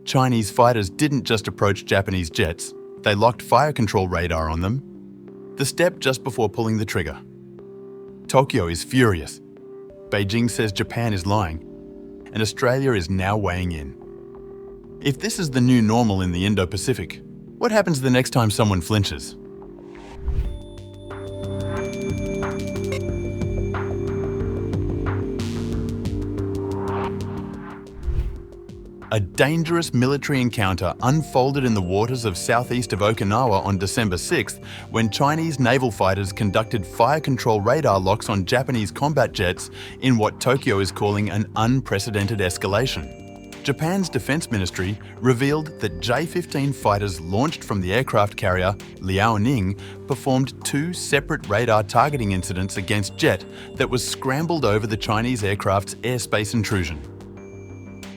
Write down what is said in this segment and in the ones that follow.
Chinese fighters didn't just approach Japanese jets, they locked fire control radar on them. The step just before pulling the trigger. Tokyo is furious. Beijing says Japan is lying, and Australia is now weighing in. If this is the new normal in the Indo-Pacific, what happens the next time someone flinches? A dangerous military encounter unfolded in the waters of southeast of Okinawa on December 6th when Chinese naval fighters conducted fire control radar locks on Japanese combat jets in what Tokyo is calling an unprecedented escalation. Japan's defense ministry revealed that J-15 fighters launched from the aircraft carrier Liaoning performed 2 separate radar targeting incidents against jet that was scrambled over the Chinese aircraft's airspace intrusion.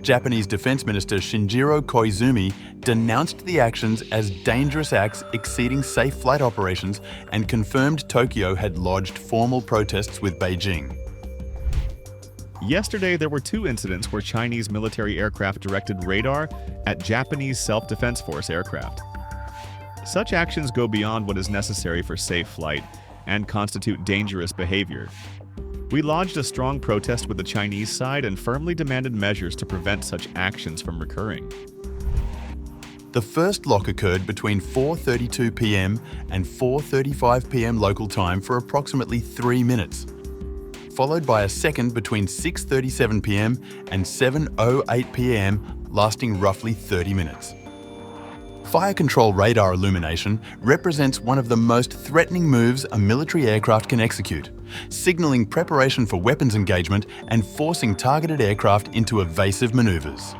Japanese Defense Minister Shinjiro Koizumi denounced the actions as dangerous acts exceeding safe flight operations and confirmed Tokyo had lodged formal protests with Beijing. Yesterday, there were 2 incidents where Chinese military aircraft directed radar at Japanese Self-Defense Force aircraft. Such actions go beyond what is necessary for safe flight and constitute dangerous behavior. We lodged a strong protest with the Chinese side and firmly demanded measures to prevent such actions from recurring. The first lock occurred between 4:32 p.m. and 4:35 p.m. local time for approximately 3 minutes, followed by a second between 6:37 p.m. and 7:08 p.m. lasting roughly 30 minutes. Fire control radar illumination represents one of the most threatening moves a military aircraft can execute, signalling preparation for weapons engagement and forcing targeted aircraft into evasive maneuvers.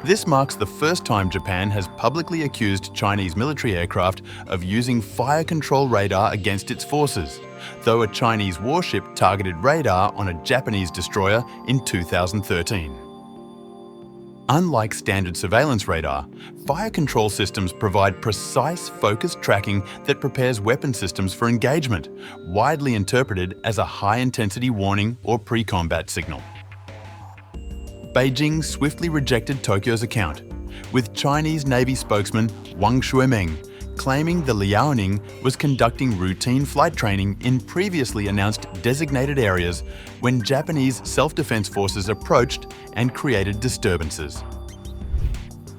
This marks the first time Japan has publicly accused Chinese military aircraft of using fire control radar against its forces, though a Chinese warship targeted radar on a Japanese destroyer in 2013. Unlike standard surveillance radar, fire control systems provide precise, focused tracking that prepares weapon systems for engagement, widely interpreted as a high-intensity warning or pre-combat signal. Beijing swiftly rejected Tokyo's account, with Chinese Navy spokesman Wang Shuimeng claiming the Liaoning was conducting routine flight training in previously announced designated areas when Japanese self-defense forces approached and created disturbances.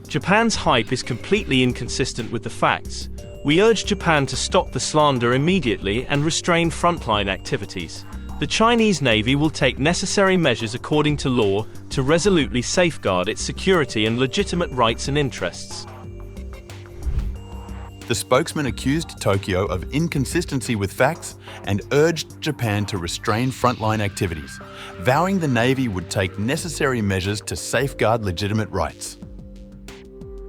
Japan's hype is completely inconsistent with the facts. We urge Japan to stop the slander immediately and restrain frontline activities. The Chinese Navy will take necessary measures according to law to resolutely safeguard its security and legitimate rights and interests. The spokesman accused Tokyo of inconsistency with facts and urged Japan to restrain frontline activities, vowing the Navy would take necessary measures to safeguard legitimate rights.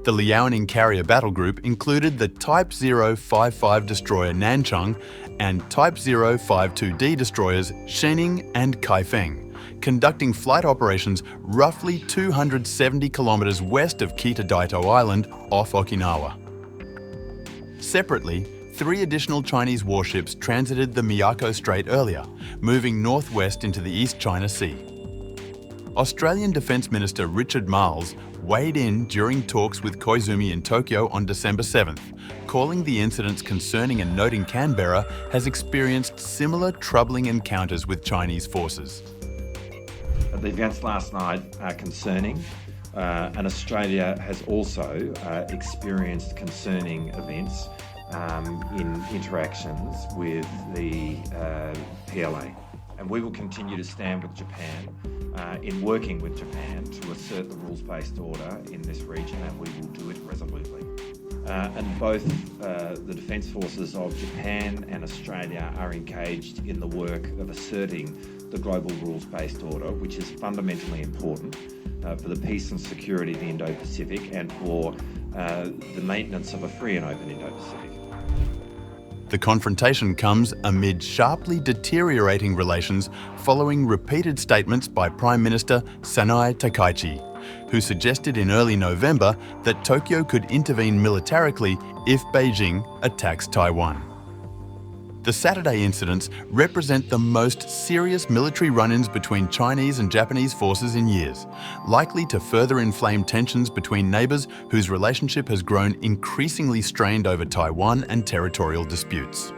The Liaoning carrier battle group included the Type 055 destroyer Nanchang and Type 052D destroyers Shening and Kaifeng, conducting flight operations roughly 270 kilometers west of Kita-Daito Island off Okinawa. Separately, 3 additional Chinese warships transited the Miyako Strait earlier, moving northwest into the East China Sea. Australian Defence Minister Richard Marles weighed in during talks with Koizumi in Tokyo on December 7th, calling the incidents concerning and noting Canberra has experienced similar troubling encounters with Chinese forces. The events last night are concerning, and Australia has also experienced concerning events in interactions with the PLA. And we will continue to stand with Japan in working with Japan to assert the rules-based order in this region, and we will do it resolutely. And both the Defence Forces of Japan and Australia are engaged in the work of asserting the global rules-based order, which is fundamentally important for the peace and security of the Indo-Pacific and for the maintenance of a free and open Indo-Pacific. The confrontation comes amid sharply deteriorating relations following repeated statements by Prime Minister Sanae Takaichi, who suggested in early November that Tokyo could intervene militarily if Beijing attacks Taiwan. The Saturday incidents represent the most serious military run-ins between Chinese and Japanese forces in years, likely to further inflame tensions between neighbours whose relationship has grown increasingly strained over Taiwan and territorial disputes.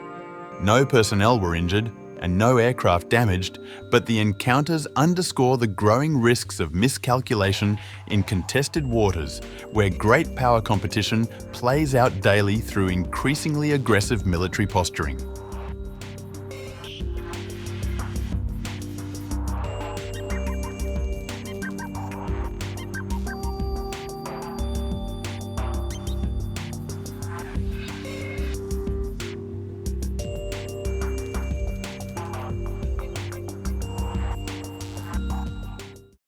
No personnel were injured and no aircraft damaged, but the encounters underscore the growing risks of miscalculation in contested waters, where great power competition plays out daily through increasingly aggressive military posturing.